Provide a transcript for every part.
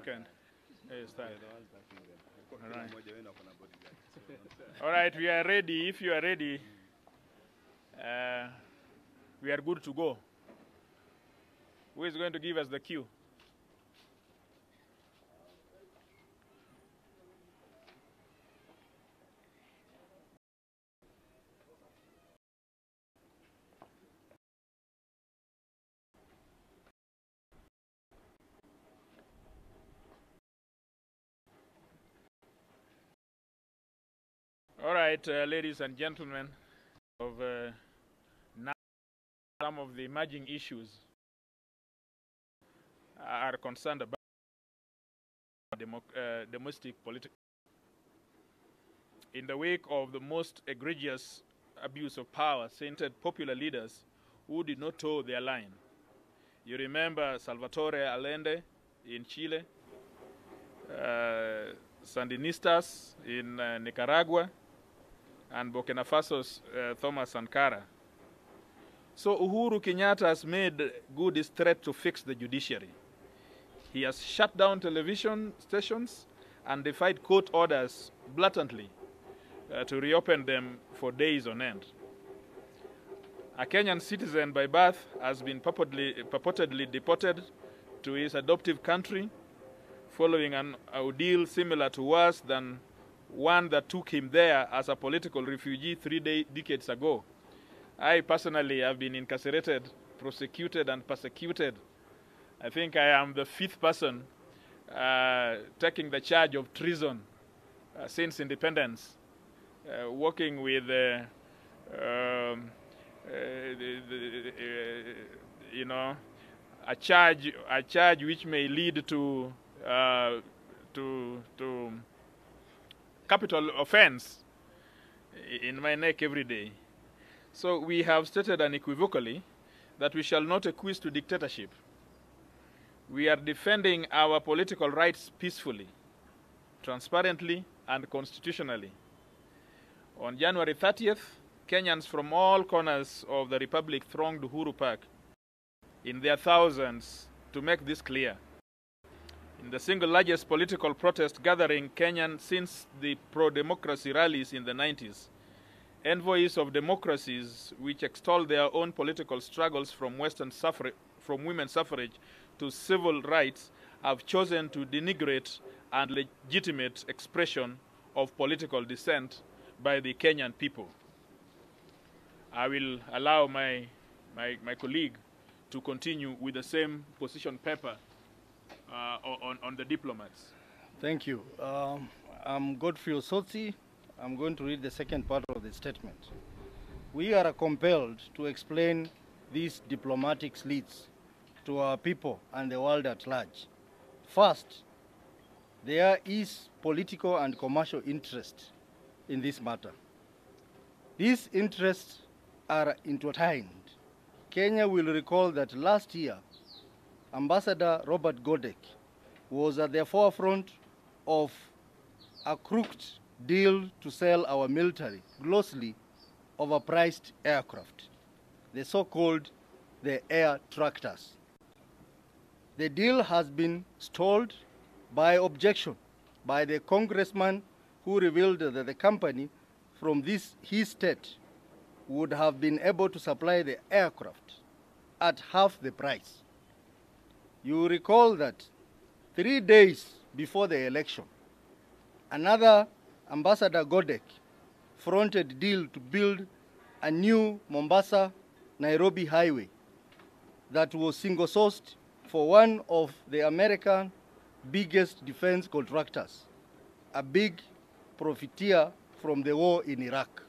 can start. All right, we are ready. If you are ready, we are good to go. Who is going to give us the cue? All right, ladies and gentlemen, now some of the emerging issues are concerned about domestic politics. In the wake of the most egregious abuse of power centered popular leaders who did not toe their line. You remember Salvatore Allende in Chile, Sandinistas in Nicaragua, and Burkina Faso's Thomas Sankara. So Uhuru Kenyatta has made good his threat to fix the judiciary. He has shut down television stations and defied court orders blatantly to reopen them for days on end. A Kenyan citizen by birth has been purportedly deported to his adoptive country following an ordeal similar to worse than one that took him there as a political refugee 3 decades ago. I personally have been incarcerated, prosecuted, and persecuted. I think I am the 5th person taking the charge of treason since independence, working with a charge which may lead to capital offense in my neck every day. So we have stated unequivocally that we shall not acquiesce to dictatorship. We are defending our political rights peacefully, transparently, and constitutionally. On January 30th, Kenyans from all corners of the Republic thronged Uhuru Park in their thousands to make this clear. In the single largest political protest gathering Kenyan since the pro-democracy rallies in the 90s, envoys of democracies which extol their own political struggles from women's suffrage to civil rights have chosen to denigrate and legitimate expression of political dissent by the Kenyan people. I will allow my colleague to continue with the same position paper on the diplomats. Thank you. I'm Godfrey Osotsi. I'm going to read the second part of the statement. We are compelled to explain these diplomatic slits to our people and the world at large. First, there is political and commercial interest in this matter. These interests are intertwined. Kenya will recall that last year, Ambassador Robert Godek was at the forefront of a crooked deal to sell our military grossly overpriced aircraft, the so-called the air tractors. The deal has been stalled by objection by the congressman who revealed that the company from his state would have been able to supply the aircraft at half the price. You recall that 3 days before the election, another Ambassador Godek fronted deal to build a new Mombasa-Nairobi highway that was single-sourced for one of the American biggest defense contractors, a big profiteer from the war in Iraq.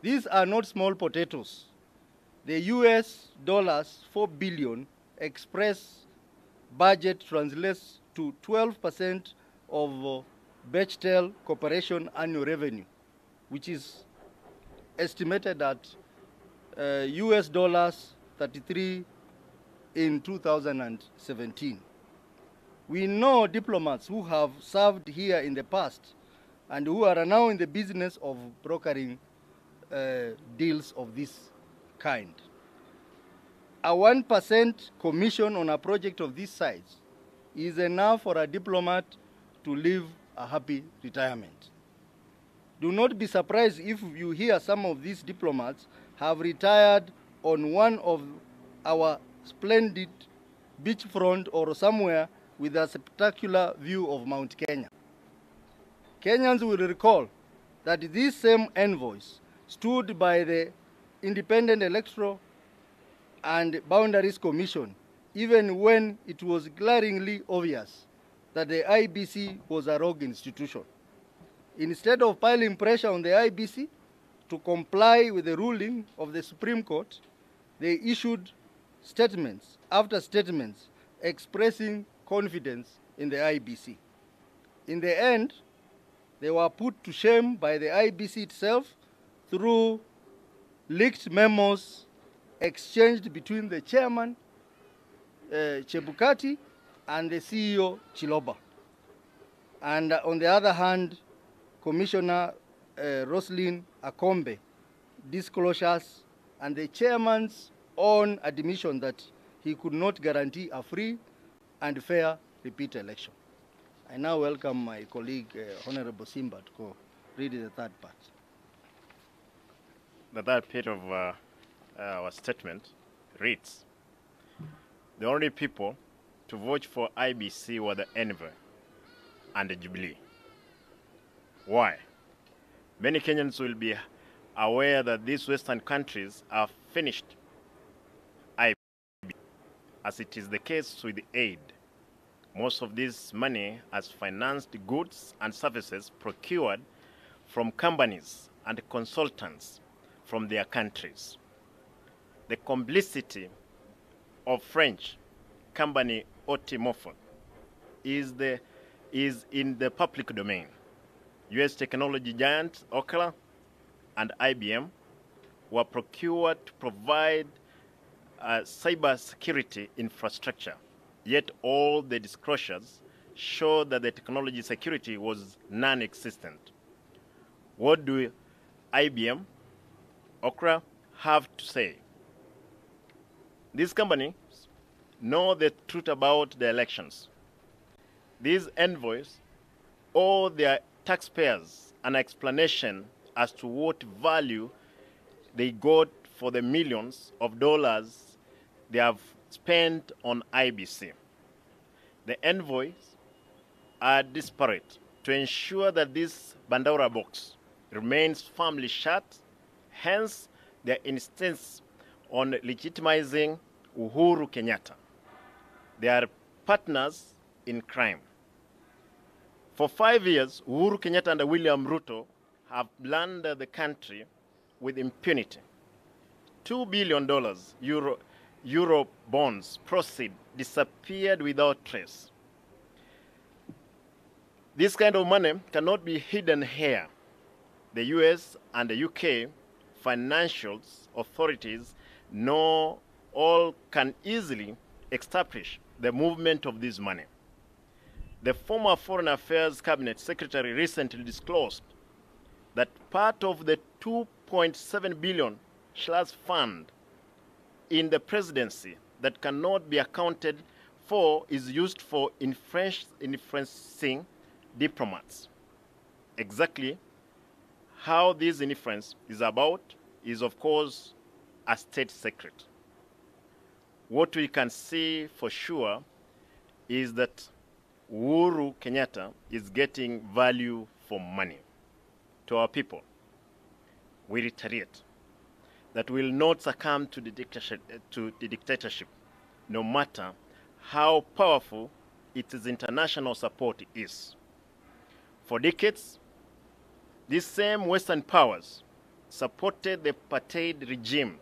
These are not small potatoes. The US dollars 4 billion express budget translates to 12% of Bechtel Corporation annual revenue, which is estimated at US dollars 33 in 2017. We know diplomats who have served here in the past and who are now in the business of brokering deals of this kind. A 1% commission on a project of this size is enough for a diplomat to live a happy retirement. Do not be surprised if you hear some of these diplomats have retired on one of our splendid beachfront or somewhere with a spectacular view of Mount Kenya. Kenyans will recall that these same envoys stood by the Independent Electoral and Boundaries Commission even when it was glaringly obvious that the IBC was a rogue institution. Instead of piling pressure on the IBC to comply with the ruling of the Supreme Court, they issued statements after statements expressing confidence in the IBC. In the end, they were put to shame by the IBC itself through leaked memos exchanged between the chairman, Chebukati, and the CEO, Chiloba. And on the other hand, Commissioner Roslyn Akombe disclosures and the chairman's own admission that he could not guarantee a free and fair repeat election. I now welcome my colleague, Honorable Simba, to go read the third part. The third part of our statement reads, the only people to vote for IBC were the Envoy and the Jubilee. Why? Many Kenyans will be aware that these Western countries have finished IBC, as it is the case with aid. Most of this money has financed goods and services procured from companies and consultants from their countries. The complicity of French company Otimofon is in the public domain. US technology giant Electoral and IBM were procured to provide cyber security infrastructure. Yet all the disclosures show that the technology security was non-existent. What do IBM, Electoral have to say? These companies know the truth about the elections. These envoys owe their taxpayers an explanation as to what value they got for the millions of dollars they have spent on IBC. The envoys are desperate to ensure that this Bandora box remains firmly shut, hence their insistence on legitimizing Uhuru Kenyatta. They are partners in crime. For 5 years, Uhuru Kenyatta and William Ruto have plundered the country with impunity. $2 billion Euro bonds proceed disappeared without trace. This kind of money cannot be hidden here. The US and the UK financial authorities know all can easily establish the movement of this money. The former Foreign Affairs Cabinet Secretary recently disclosed that part of the 2.7 billion slush fund in the presidency that cannot be accounted for is used for influencing diplomats. Exactly how this influence is about is, of course, a state secret. What we can see for sure is that Uhuru Kenyatta is getting value for money. To our people, we reiterate that we will not succumb to the dictatorship, no matter how powerful its international support is. For decades, these same Western powers supported the apartheid regime,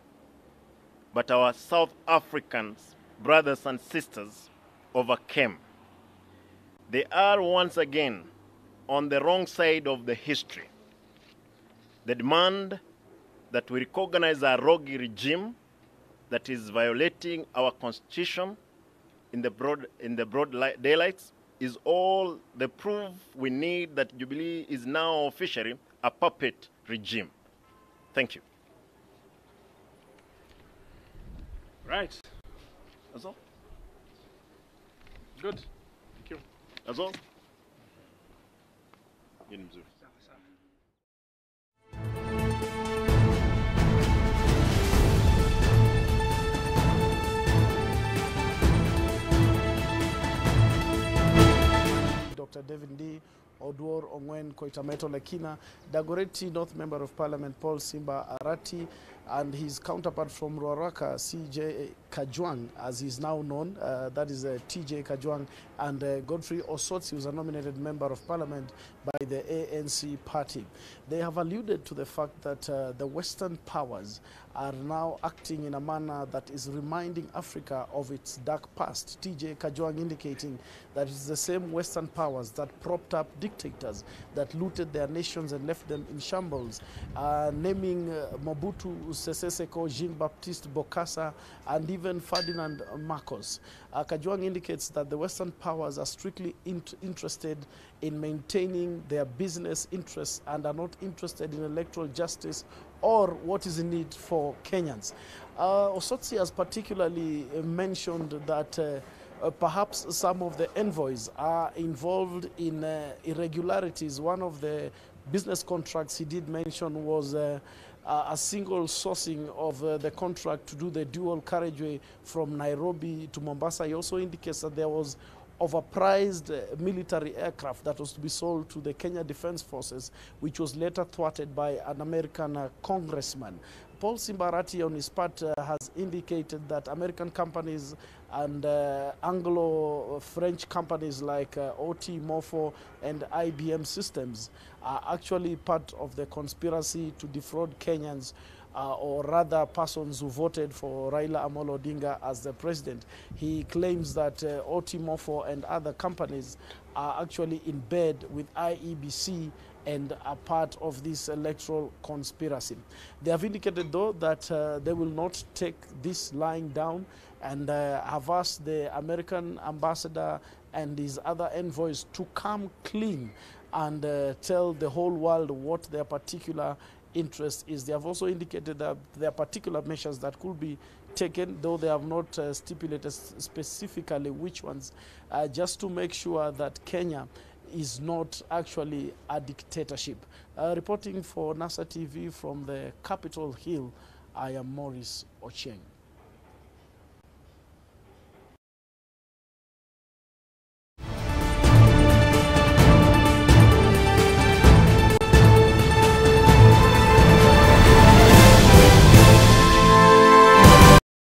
but our South African brothers and sisters overcame. They are once again on the wrong side of the history. They demand that we recognize a rogue regime that is violating our constitution in the broad daylights is all the proof we need that Jubilee is now officially a puppet regime. Thank you. Right. That's all? Good. That's all. Ni mzuri. Dr. David D. Oduor Ongwen Koitameto Lekina, Dagoretti North Member of Parliament Paul Simba Arati, and his counterpart from Ruaraka, CJ Kajwang, as he's now known, that is TJ Kajwang, and Godfrey Osotsi, who's a nominated Member of Parliament by the ANC party. They have alluded to the fact that the Western powers are now acting in a manner that is reminding Africa of its dark past. TJ Kajwang indicating that it's the same Western powers that propped up dictators, that looted their nations and left them in shambles, naming Mobutu Sese Seko, Jean-Baptiste Bokassa, and even Ferdinand Marcos. Kajwang indicates that the Western powers are strictly interested in maintaining their business interests and are not interested in electoral justice or what is in it for Kenyans. Osotsi has particularly mentioned that perhaps some of the envoys are involved in irregularities. One of the business contracts he did mention was a single sourcing of the contract to do the dual carriageway from Nairobi to Mombasa. He also indicates that there was overpriced military aircraft that was to be sold to the Kenya Defense Forces, which was later thwarted by an American congressman. Paul Simbarati, on his part, has indicated that American companies and Anglo-French companies like OT, Morpho, and IBM Systems are actually part of the conspiracy to defraud Kenyans, or rather persons who voted for Raila Amolo Odinga as the president. He claims that OT, Morpho, and other companies are actually in bed with IEBC and are part of this electoral conspiracy. They have indicated, though, that they will not take this lying down, and have asked the American ambassador and his other envoys to come clean and tell the whole world what their particular interest is. They have also indicated that there are particular measures that could be taken, though they have not stipulated specifically which ones, just to make sure that Kenya is not actually a dictatorship. Reporting for NASA TV from the Capitol Hill, I am Maurice Ocheng.